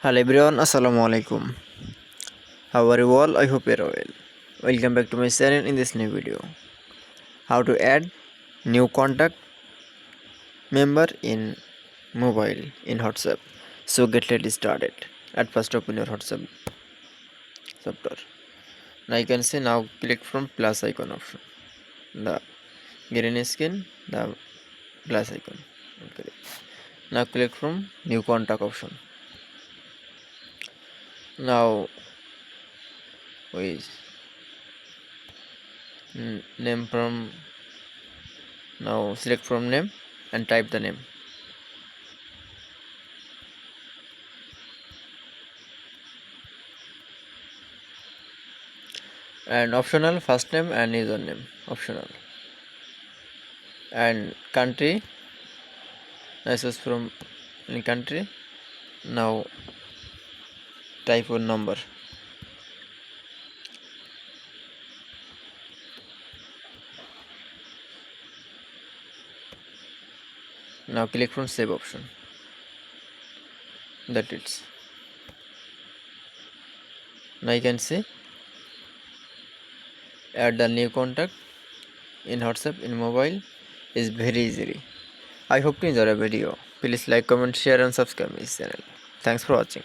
Hello everyone, Assalamu alaikum. How are you all? I hope you're well. Welcome back to my channel in this new video. How to add new contact member in mobile in WhatsApp. So let's started. At first open your WhatsApp software. Now you can see now click from plus icon option. The green skin, the plus icon. Okay. Now click from new contact option. Now we name from now select from name and type the name. And optional first name and username optional, and country this is from any country. Now type one number. Now click from save option. That it's now you can see add the new contact in WhatsApp in mobile is very easily. I hope to enjoy the video. Please like, comment, share and subscribe my channel. Thanks for watching.